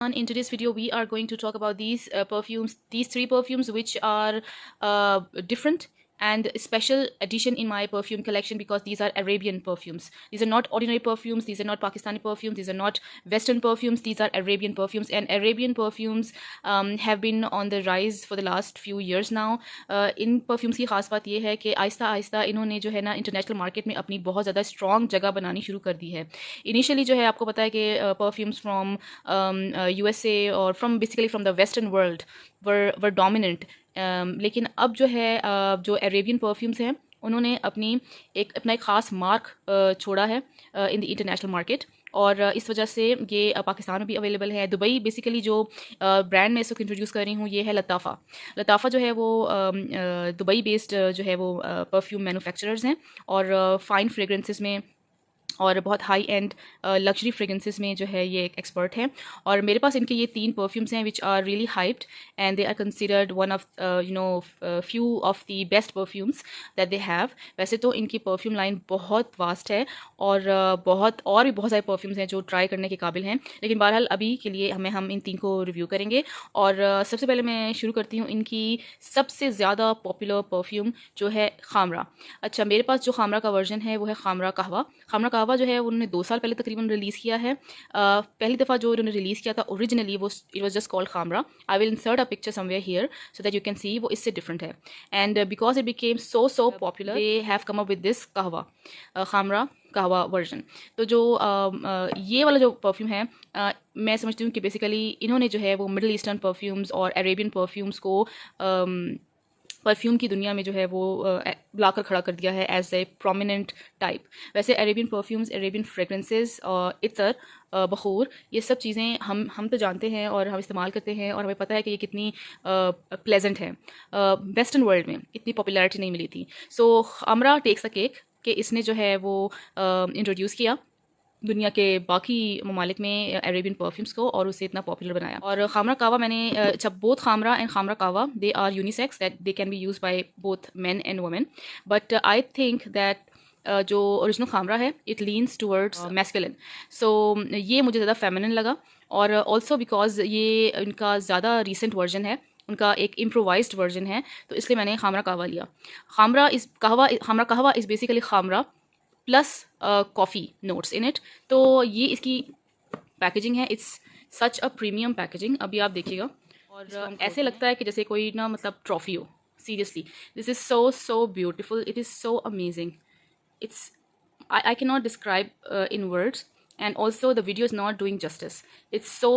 In today's video, we are going to talk about these perfumes, these three perfumes, which are different and special addition in my perfume collection because these are Arabian perfumes. These are not ordinary perfumes. These are not Pakistani perfumes. These are not Western perfumes. These are Arabian perfumes, and Arabian perfumes have been on the rise for the last few years now. In perfumes की ख़ास बात यह है कि आहिस्ता आहिस्ता इन्होंने जो है ना इंटरनेशनल मार्केट में अपनी बहुत ज़्यादा स्ट्रॉन्ग जगह बनानी शुरू कर दी है. इनिशियली जो है आपको पता है कि परफ्यूम्स फ्रॉम USA और from basically from the western world were dominant. लेकिन अब जो है जो अरेबियन परफ्यूम्स हैं उन्होंने अपना एक ख़ास मार्क छोड़ा है इन द इंटरनेशनल मार्केट, और इस वजह से ये पाकिस्तान में भी अवेलेबल है. दुबई बेसिकली जो ब्रांड मैं इस वक्त इंट्रोड्यूस कर रही हूँ ये है लताफ़ा. लताफ़ा जो है वो दुबई बेस्ड जो है वो परफ्यूम मैन्युफैक्चरर्स हैं और फ़ाइन फ्रेगरेंसेस में और बहुत हाई एंड लग्जरी फ्रेगरेंसेस में जो है ये एक एक्सपर्ट हैं. और मेरे पास इनके ये तीन परफ्यूम्स हैं which are really hyped and they are considered one of few of the best perfumes that they have. वैसे तो इनकी परफ्यूम लाइन बहुत वास्ट है और भी बहुत सारे परफ्यूम्स हैं जो ट्राई करने के काबिल हैं, लेकिन बहरहाल अभी के लिए हम इन तीन को रिव्यू करेंगे. और सबसे पहले मैं शुरू करती हूँ इनकी सबसे ज़्यादा पॉपुलर परफ्यूम जो है खामरा. अच्छा, मेरे पास जो खामरा का वर्जन है वो है खामरा कहवा. खामरा कहवा जो है उन्होंने 2 साल पहले तकरीबन रिलीज़ किया है. पहली दफ़ा जो उन्होंने रिलीज़ किया था ओरिजिनली वो it was just called Khamra. I will insert a picture somewhere here so that you can see वो इससे डिफरेंट है. And because it became so popular they have come up with this कहवा, खामरा कहवा version. तो जो ये वाला जो परफ्यूम है मैं समझती हूँ कि बेसिकली इन्होंने जो है वो मिडल ईस्टर्न परफ्यूम्स और अरेबियन परफ्यूम्स को परफ्यूम की दुनिया में जो है वो लाकर खड़ा कर दिया है एज ए प्रोमिनेंट टाइप. वैसे अरेबियन परफ्यूम्स, अरेबियन फ्रेगरेंसेस और इतर, बखूर, ये सब चीज़ें हम तो जानते हैं और हम इस्तेमाल करते हैं और हमें पता है कि ये कितनी प्लेजेंट है. वेस्टर्न वर्ल्ड में इतनी पॉपुलैरिटी नहीं मिली थी. सो खामरा टेक्स अ केक कि इसने जो है वो इंट्रोड्यूस किया दुनिया के बाकी ममालिक में अरेबियन परफ्यूम्स को और उसे इतना पॉपुलर बनाया. और खामरा कावा मैंने जब both Khamra and Khamrah Qahwa they are unisex that they can be use by both men and women, but I think that जो ओरिजिनल खामरा है it leans towards masculine. So ये मुझे ज़्यादा फेमिनिन लगा और ऑल्सो बिकॉज ये इनका ज़्यादा रिसेंट वर्जन है, उनका एक इम्प्रोवाइज्ड वर्जन है, तो इसलिए मैंने खामरा कावा लिया. खामरा कहवा is basically Khamra plus coffee notes in it. तो ये इसकी पैकेजिंग है, it's such a premium packaging. अभी आप देखिएगा और ऐसे लगता है कि जैसे कोई ना मतलब ट्रॉफी हो. Seriously this is so beautiful, it is so amazing. It's I cannot describe in words, and also the video is not doing justice. It's so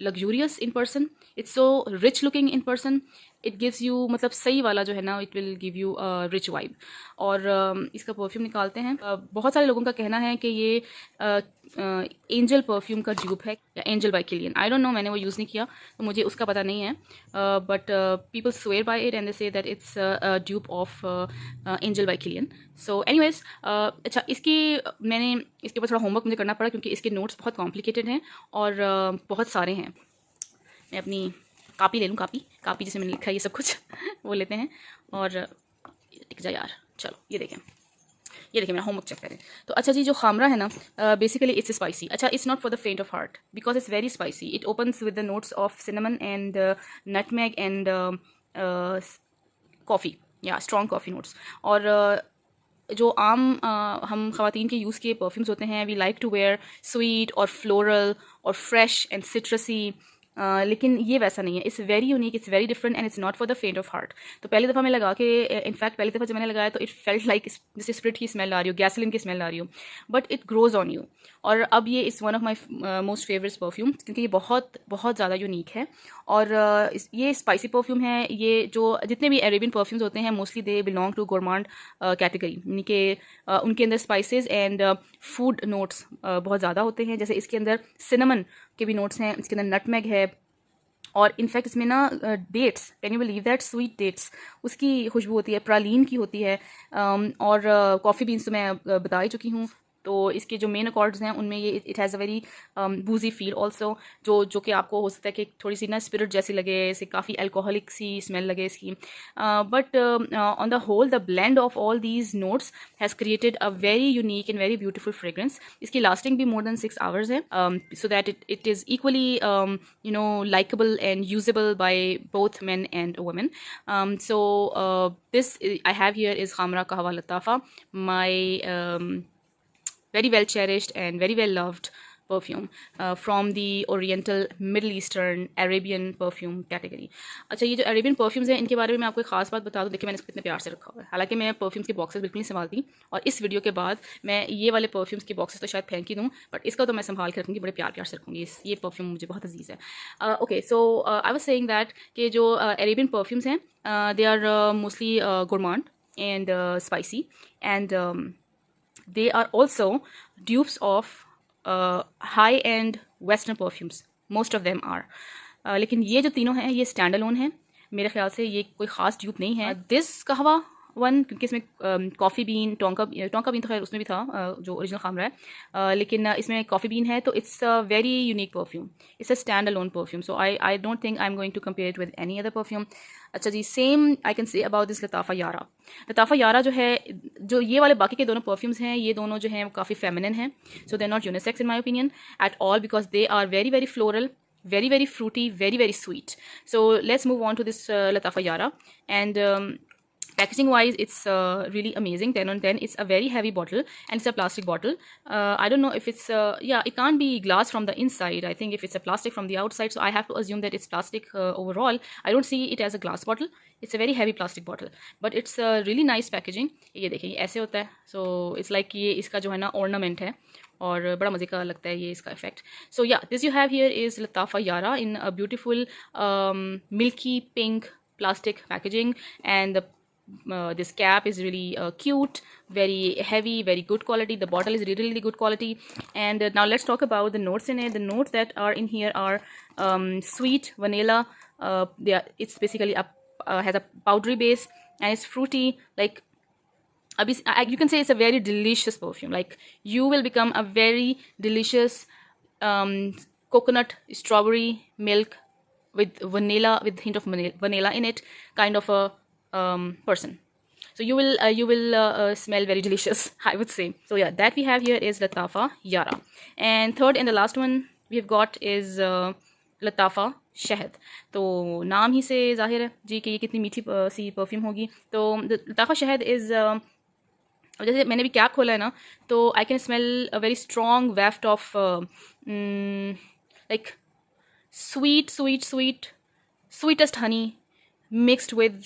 luxurious in person, it's so rich looking in person. It gives you मतलब सही वाला जो है ना it will give you a rich vibe. और इसका perfume निकालते हैं. बहुत सारे लोगों का कहना है कि ये एंजल परफ्यूम का ड्यूप है या Angel by Kilian. I don't know, मैंने वो यूज़ नहीं किया तो मुझे उसका पता नहीं है, but people swear by it and they say that it's dupe of Angel by Kilian. So anyways, अच्छा, मैंने इसके ऊपर थोड़ा होमवर्क मुझे करना पड़ा क्योंकि इसके नोट्स बहुत कॉम्प्लिकेटेड हैं और बहुत सारे हैं. मैं अपनी कापी ले लूँ, कापी जिसे मैंने लिखा है ये सब कुछ वो लेते हैं. और टिक जा यार, चलो ये देखें मेरा होमवर्क चेक करें. तो अच्छा जी, जो खामरा है ना बेसिकली इट्स स्पाइसी. अच्छा, it's not for the faint of heart because it's very spicy. It opens with the notes of cinnamon and nutmeg and coffee, या स्ट्रॉन्ग कॉफ़ी नोट्स. और जो आम हम ख़वातीन के यूज़ के परफ्यूम्स होते हैं, we like to wear sweet और फ्लोरल और फ्रेश एंड सिट्रसी, लेकिन ये वैसा नहीं है. It's very unique, it's very different and it's not for the faint of heart. तो पहली दफ़ा मैं लगा के, इनफैक्ट पहली दफ़ा जब मैंने लगाया तो इट फेल्ट लाइक जैसे स्प्रिट की स्मेल आ रही हो, गैसोलीन की स्मेल आ रही हो, but it grows on you. और अब ये is one of my most favourite perfume क्योंकि ये बहुत बहुत ज़्यादा यूनिक है. और ये स्पाइसी परफ्यूम है. ये जो जितने भी अरेबियन परफ्यूम्स होते हैं mostly they belong to gourmand category, यानी कि उनके अंदर स्पाइसेस एंड फूड नोट्स बहुत ज़्यादा होते हैं. जैसे इसके अंदर सिनेमन के भी नोट्स हैं, इसके अंदर नटमेग है, और इनफैक्ट इसमें ना dates, can you believe that, sweet dates उसकी खुशबू होती है, प्रालीन की होती है. और कॉफ़ी बीन्स तो मैं बता ही चुकी हूँ. तो इसके जो मेन अकॉर्ड्स हैं उनमें ये इट हैज़ अ वेरी बूजी फील ऑल्सो, जो कि आपको हो सकता है कि थोड़ी सी ना स्पिरिट जैसी लगे, इसे काफ़ी अल्कोहलिक सी स्मेल लगे इसकी, but on the whole the blend of all these notes has created a very unique and very beautiful fragrance. इसकी लास्टिंग भी मोर देन 6 hours है, so that it is equally you know likable and usable by both men and women. So this I have here is Khamra Kahwa Latafa, my very well cherished and very well loved perfume from the Oriental, Middle Eastern, Arabian perfume category. अच्छा, ये जो Arabian perfumes हैं इनके बारे में मैं आपको एक खास बात बता दूं. देखिए मैंने इसको कितने प्यार से रखा हुआ है. हालांकि मैं परफ्यूम्स के बॉक्सेस बिल्कुल नहीं संभालती, और इस वीडियो के बाद मैं ये वाले परफ्यूम्स के बॉक्सेस तो शायद फेंक ही दूँ, बट इसका तो मैं संभाल के रखूँगी, बड़े प्यार प्यार से रखूँगी. ये परफ्यूम मुझे बहुत अजीज़ है. Okay, so I was saying that कि जो अरेबियन परफ्यूम्स हैं they are mostly gourmand and spicy, and they are also dupes of high-end Western perfumes. Most of them are. लेकिन ये जो तीनों हैं ये स्टैंड अलोन हैं. मेरे ख्याल से ये कोई ख़ास ड्यूप नहीं है. दिस कहवा वन, क्योंकि इसमें कॉफ़ी बीन, टोंका बीन तो खैर उसमें भी था जो ओरिजिनल खामरा है, लेकिन इसमें कॉफ़ी बीन है, तो it's a very unique perfume. It's a stand alone perfume. So I don't think I am going to compare it with any other perfume. अच्छा जी, same I can say about this Lattafa Yara. Lattafa यारा जो है, जो ये वाले बाकी के दोनों परफ्यूम्स हैं, ये दोनों जो हैं वो काफ़ी फेमिनिन हैं. So they are not unisex in my opinion at all, because they are very very floral, very very fruity, very very sweet. So let's move on to this Latafa Yara. And packaging wise it's really amazing. 10 on 10. It's a very heavy bottle and it's a plastic bottle. I don't know if it's yeah, it can't be glass from the inside. I think if it's a plastic from the outside, so I have to assume that it's plastic overall. I don't see it as a glass bottle. It's a very heavy plastic bottle, but it's really nice packaging. ये देखिए ऐसे होता है. So it's like ये इसका जो है ना ornament है, और बड़ा मज़े का लगता है ये इसका effect. So yeah, this you have here is Lattafa Yara in a beautiful milky pink plastic packaging, and this cap is really cute, very heavy, very good quality. The bottle is really really good quality. And now let's talk about the notes in it. The notes that are in here are sweet vanilla. It's basically has a powdery base, and it's fruity. Like you can say it's a very delicious perfume. Like you will become a very delicious coconut, strawberry milk with vanilla, with hint of vanilla in it, kind of a person. So you will smell very delicious, I would say. So yeah, that we have here is Latafa Yara. And third and the last one we have got is लताफ़ा शहद. तो नाम ही से ज़ाहिर है जी कि ये कितनी मीठी सी परफ्यूम होगी. तो लताफ़ा शहद इज़, जैसे मैंने भी कैप खोला है ना, तो I can smell a very strong waft of like sweetest honey mixed with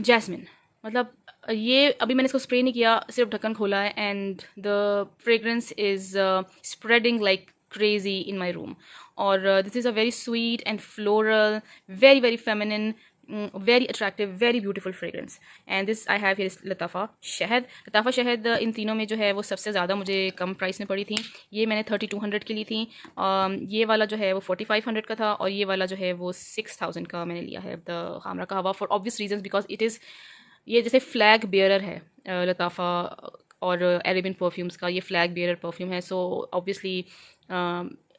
jasmine. मतलब ये अभी मैंने इसको स्प्रे नहीं किया, सिर्फ ढक्कन खोला है, and the fragrance is spreading like crazy in my room. Or this is a very sweet and floral, very very feminine, very attractive, very beautiful fragrance. And this I have here is Latafa Shahad. Latafa Shahad इन तीनों में जो है वो सबसे ज़्यादा मुझे कम price में पड़ी थी. ये मैंने 3200 की ली थी. ये वाला जो है वो 4500 का था, और ये वाला जो है वो 6000 का मैंने लिया है. द खामरा कहवा, for obvious reasons, because it is, ये जैसे फ्लैग बेयरर है लताफ़ा और अरेबियन परफ्यूम्स का, ये फ्लैग बेयरर परफ्यूम है. So obviously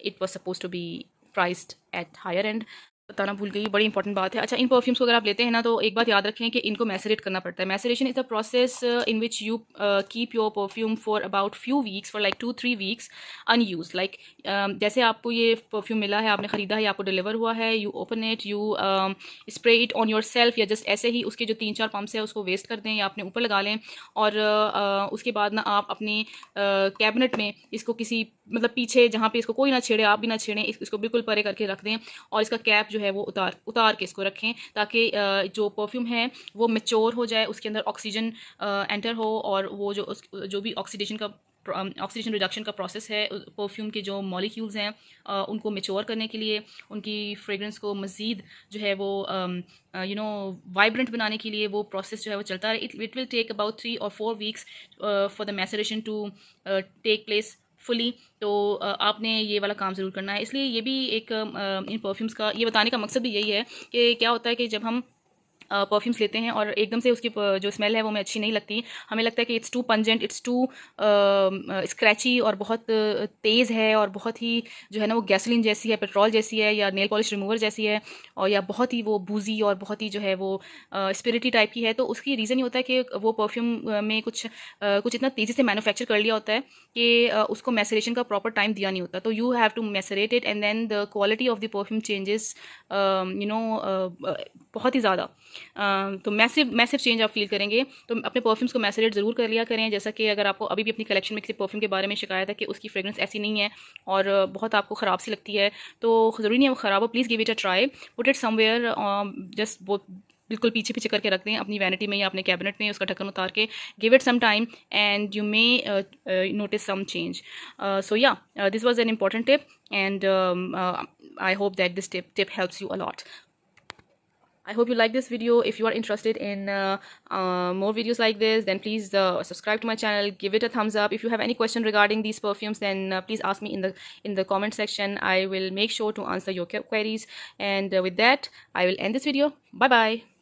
it was suppose to be priced at higher end. बताना भूल गई, बड़ी इंपॉर्टेंट बात है. अच्छा, इन परफ्यूम्स को अगर आप लेते हैं ना, तो एक बात याद रखें कि इनको मैसरेट करना पड़ता है. Maceration is the process in which you keep your perfume for about few weeks, for like 2-3 weeks unused. Like जैसे आपको ये परफ्यूम मिला है, आपने ख़रीदा है, आपको डिलीवर हुआ है, you open it, you spray it on your self, या जस्ट ऐसे ही उसके जो 3-4 पम्प्स है उसको वेस्ट कर दें या अपने ऊपर लगा लें. और उसके बाद ना आप अपनी कैबिनेट में इसको किसी, मतलब पीछे जहाँ पे इसको कोई ना छेड़े, आप भी ना छेड़ें, इसको बिल्कुल परे करके रख दें, और इसका कैप जो है वो उतार के इसको रखें, ताकि जो परफ्यूम है वो मैच्योर हो जाए, उसके अंदर ऑक्सीजन एंटर हो, और वो जो भी ऑक्सीडेशन रिडक्शन का प्रोसेस है परफ्यूम के जो मॉलिक्यूल्स हैं उनको मैच्योर करने के लिए, उनकी फ्रेग्रेंस को मज़ीद जो है वो वाइब्रेंट बनाने के लिए वो प्रोसेस जो है वो चलता है. It will take about 3 or 4 weeks for the maceration to take place fully. तो आपने ये वाला काम ज़रूर करना है. इसलिए ये भी एक इन परफ्यूम्स का ये बताने का मकसद भी यही है कि क्या होता है कि जब हम परफ्यूम्स लेते हैं और एकदम से उसकी जो स्मेल है वो हमें अच्छी नहीं लगती, हमें लगता है कि it's too pungent, it's too scratchy और बहुत तेज़ है और बहुत ही जो है ना वो गैसोलीन जैसी है, पेट्रोल जैसी है, या नेल पॉलिश रिमूवर जैसी है, और या बहुत ही वो बूजी और बहुत ही जो है वो स्पिरिटी टाइप की है। तो उसकी रीज़न ये होता है कि वो परफ्यूम में कुछ इतना तेज़ी से मैन्युफैक्चर कर लिया होता है कि उसको मैसरेशन का प्रॉपर टाइम दिया नहीं होता। तो you have to macerate it and then the quality of the perfume changes बहुत ही ज़्यादा। तो मैसिव मैसिव चेंज आप फील करेंगे। तो अपने परफ्यूम्स को मैसरेट ज़रूर कर लिया करें। जैसा कि अगर आपको अभी भी अपनी कलेक्शन में किसी परफ्यूम के बारे में शिकायत है कि उसकी फ्रेग्रेंस ऐसी नहीं है और बहुत आपको ख़राब सी लगती है, तो ज़रूरी नहीं है वो ख़राब हो, please give it a try, put it somewhere, just बिल्कुल पीछे पीछे करके रख दें अपनी वैनिटी में या अपने कैबिनेट में, उसका ढक्कन उतार के, give it some time and you may notice some change. So yeah, this was an important tip, and I hope that this tip helps you a lot. I hope you like this video. If you are interested in more videos like this, then please subscribe to my channel, give it a thumbs up. If you have any question regarding these perfumes, then please ask me in the comment section. I will make sure to answer your queries. And with that, I will end this video. Bye bye.